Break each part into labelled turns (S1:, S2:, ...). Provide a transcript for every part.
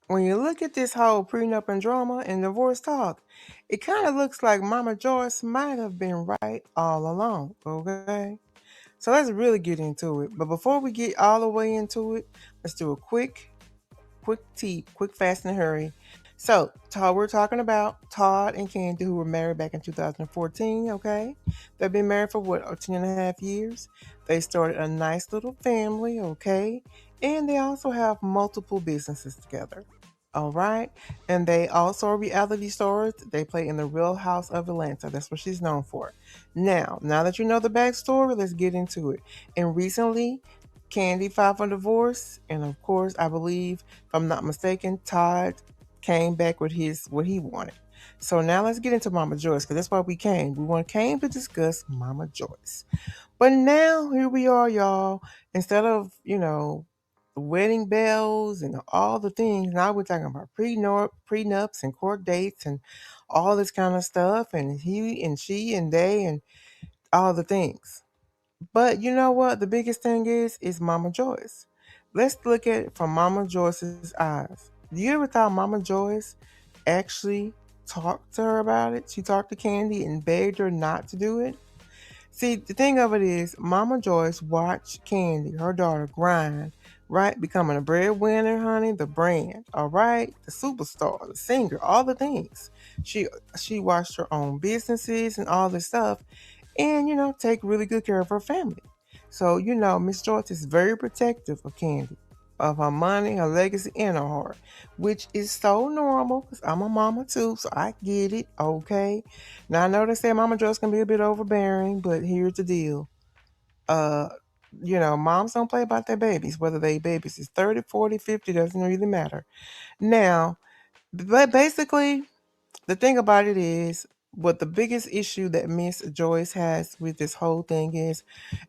S1: when you look at this whole prenup and drama and divorce talk, it kind of looks like Mama Joyce might have been right all along, okay? So let's really get into it. But before we get all the way into it, let's do a quick, fast, and hurry. So, Todd, we're talking about Todd and Kandi, who were married back in 2014, okay? They've been married for what, 10 and a half years? They started a nice little family, okay? And they also have multiple businesses together. All right. And they also are reality stars. They play in the Real House of Atlanta. That's what she's known for. Now that you know the backstory, let's get into it. And recently, Kandi filed for divorce. And of course, I believe, if I'm not mistaken, Todd came back with his what he wanted. So now let's get into Mama Joyce, because that's why we came. Came to discuss Mama Joyce. But now here we are, y'all. Instead of, wedding bells and all the things, now we're talking about prenups and court dates and all this kind of stuff, and he and she and they and all the things. But you know what? The biggest thing is Mama Joyce. Let's look at it from Mama Joyce's eyes. Do you ever thought Mama Joyce actually talked to her about it? She talked to Kandi and begged her not to do it. See, the thing of it is, Mama Joyce watched Kandi, her daughter, grind, right? Becoming a breadwinner, honey, the brand, all right? The superstar, the singer, all the things. She she watched her own businesses and all this stuff and, take really good care of her family. So, Miss Joyce is very protective of Kandi, of her money, her legacy, and her heart, which is so normal because I'm a mama too, so I get it, okay? Now, I know they say Mama Joyce can be a bit overbearing, but here's the deal. Uh, moms don't play about their babies, whether they babies is 30, 40, 50, doesn't really matter. Now, but basically, the thing about it is, what the biggest issue that Miss Joyce has with this whole thing is,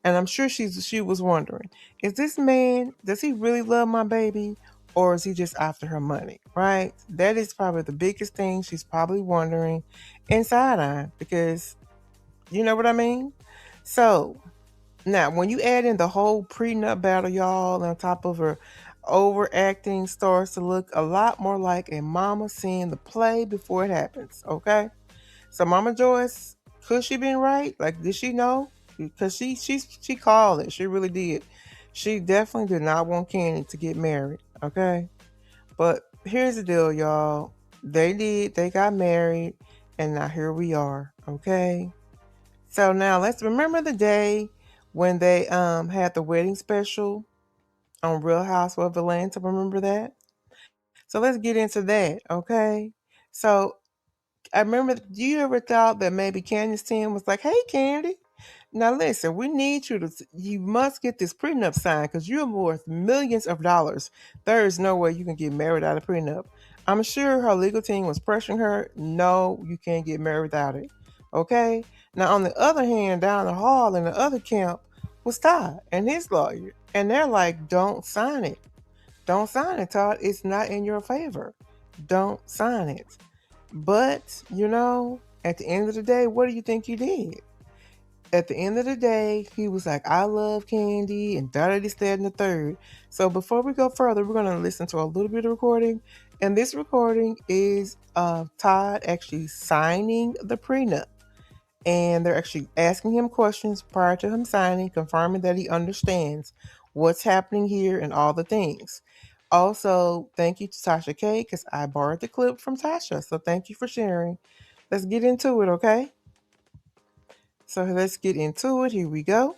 S1: and I'm sure she was wondering, is this man, does he really love my baby, or is he just after her money? Right? That is probably the biggest thing she's probably wondering inside on, because you know what I mean? So now, when you add in the whole prenup battle, y'all, on top of her overacting, starts to look a lot more like a mama seeing the play before it happens. Okay, so Mama Joyce, could she been right? Like, did she know? Because she called it. She really did. She definitely did not want Kandi to get married. Okay, but here's the deal, y'all. They did. They got married, and now here we are. Okay. So now let's remember the day when they had the wedding special on Real House of Atlanta. Remember that? So let's get into that, okay? So I remember, do you ever thought that maybe Candy's team was like, hey, Kandi, now listen, we need you must get this prenup signed because you're worth millions of dollars. There is no way you can get married out of prenup. I'm sure her legal team was pressuring her. No, you can't get married without it. Okay? Now, on the other hand, down the hall in the other camp was Todd and his lawyer. And they're like, don't sign it. Don't sign it, Todd. It's not in your favor. Don't sign it. But, at the end of the day, what do you think you did? At the end of the day, he was like, I love Kandi and this, that, and the third. So before we go further, we're going to listen to a little bit of recording. And this recording is Todd actually signing the prenup. And they're actually asking him questions prior to him signing, confirming that he understands what's happening here and all the things. Also, thank you to Tasha K, because I borrowed the clip from Tasha. So thank you for sharing. Let's get into it, okay? So let's get into it. Here we go.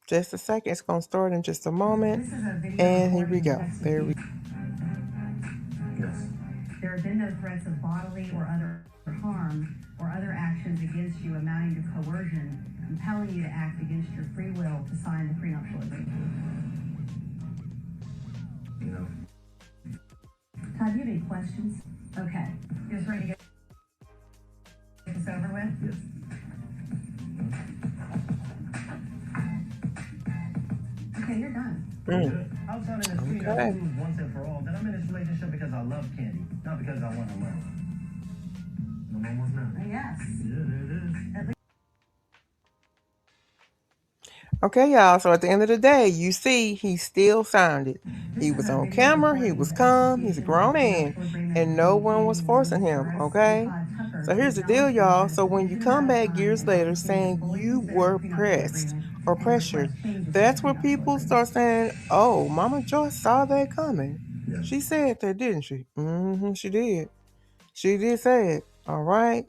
S1: Just a second. It's going to start in just a moment. And here we go. There we go.
S2: Yes. There have been no threats of bodily or other harm or other actions against you amounting to coercion, compelling you to act against your free will to sign the prenuptial agreement.
S3: No.
S2: Todd, do you have any questions? Okay. You're just ready to get this over with?
S3: Yes.
S2: Okay, you're done.
S3: I'm signing this prenup once and for all that I'm in this relationship because I love Kandi, not because I want her money. No, almost not.
S2: Yes.
S3: Yeah, there it is.
S2: At least
S1: Okay, y'all. So at the end of the day, you see, he still signed it. He was on camera. He was calm. He's a grown man, and no one was forcing him. Okay. So here's the deal, y'all. So when you come back years later saying you were pressed or pressured, that's where people start saying, "Oh, Mama Joyce saw that coming.
S3: Yes.
S1: She said that, didn't she? She did. She did say it. All right."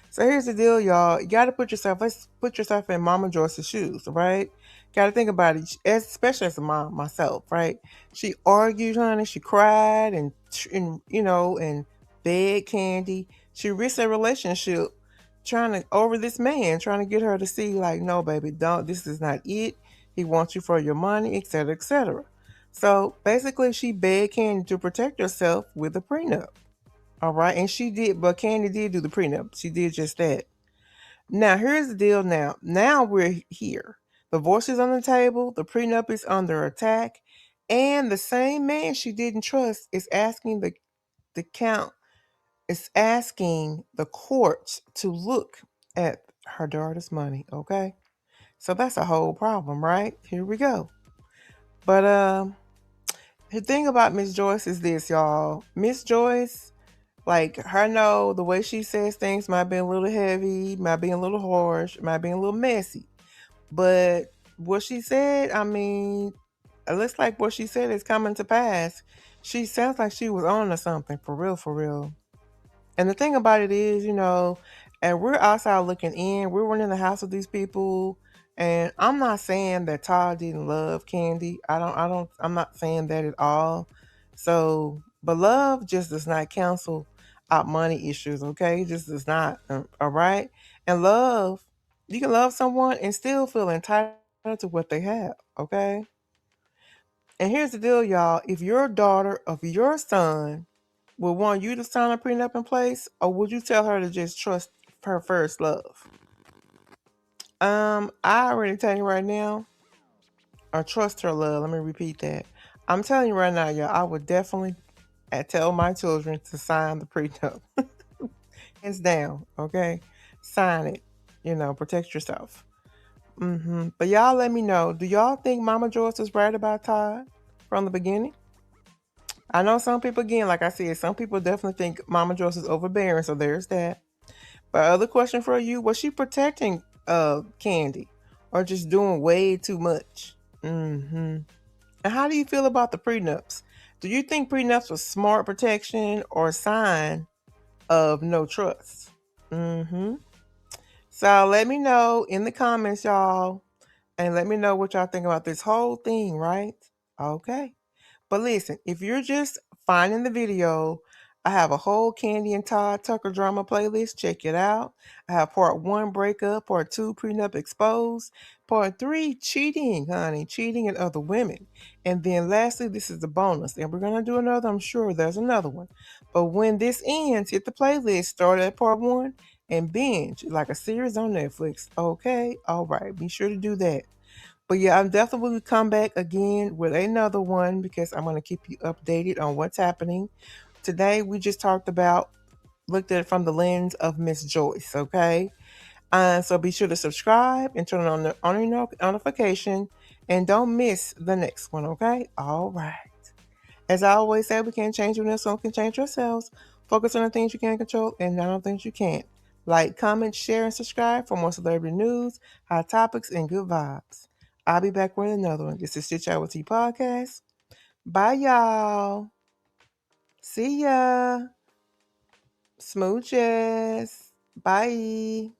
S1: So here's the deal, y'all. You got to let's put yourself in Mama Joyce's shoes, right? Got to think about it, especially as a mom myself, right? She argued, honey. She cried and begged Kandi. She risked a relationship over this man, trying to get her to see, like, no, baby, don't. This is not it. He wants you for your money, etc., etc. So basically, she begged Kandi to protect herself with a prenup. All right. And she did, but Kandi did do the prenup. She did just that. Now, here's the deal now. Now we're here. The divorce is on the table. The prenup is under attack. And the same man she didn't trust is asking the count, is asking the courts to look at her daughter's money. Okay. So that's a whole problem, right? Here we go. But the thing about Miss Joyce is this, y'all. Miss Joyce, like, her know the way she says things might be a little heavy, might be a little harsh, might be a little messy. But what she said, I mean, it looks like what she said is coming to pass. She sounds like she was on to something, for real, for real. And the thing about it is, and we're outside looking in. We weren't in the house with these people. And I'm not saying that Todd didn't love Kandi. I'm not saying that at all. So, but love just does not cancel out money issues, okay? It just does not. All right? And love, you can love someone and still feel entitled to what they have, okay? And here's the deal, y'all. If your daughter of your son would want you to sign a prenup in place, or would you tell her to just trust her first love? I already tell you right now, or trust her love. Let me repeat that. I'm telling you right now, y'all, I would definitely tell my children to sign the prenup. Hands down, okay? Sign it. Protect yourself. But y'all let me know. Do y'all think Mama Joyce was right about Todd from the beginning? I know some people, again, like I said, some people definitely think Mama Joyce is overbearing, so there's that. But other question for you, was she protecting Kandi or just doing way too much? And how do you feel about the prenups? Do you think prenups was smart protection or a sign of no trust? So let me know in the comments, y'all, and let me know what y'all think about this whole thing, right? Okay. But listen, if you're just finding the video, I have a whole Kandi and Todd Trucker Drama playlist. Check it out. I have part 1, breakup, part 2, prenup exposed, part 3, cheating, honey, cheating and other women. And then lastly, this is the bonus. And we're going to do another. I'm sure there's another one. But when this ends, hit the playlist, start at part 1, and binge like a series on Netflix. Okay? All right. Be sure to do that. But yeah, I'm definitely will come back again with another one because I'm going to keep you updated on what's happening. Today, we just looked at it from the lens of Miss Joyce, okay? So be sure to subscribe and turn on the notification and don't miss the next one, okay? All right. As I always say, we can't change anyone else, so we can change ourselves. Focus on the things you can control and not on things you can't. Like, comment, share, and subscribe for more celebrity news, hot topics, and good vibes. I'll be back with another one. This is Chit with Tea Podcast. Bye, y'all. See ya. Smooches. Bye.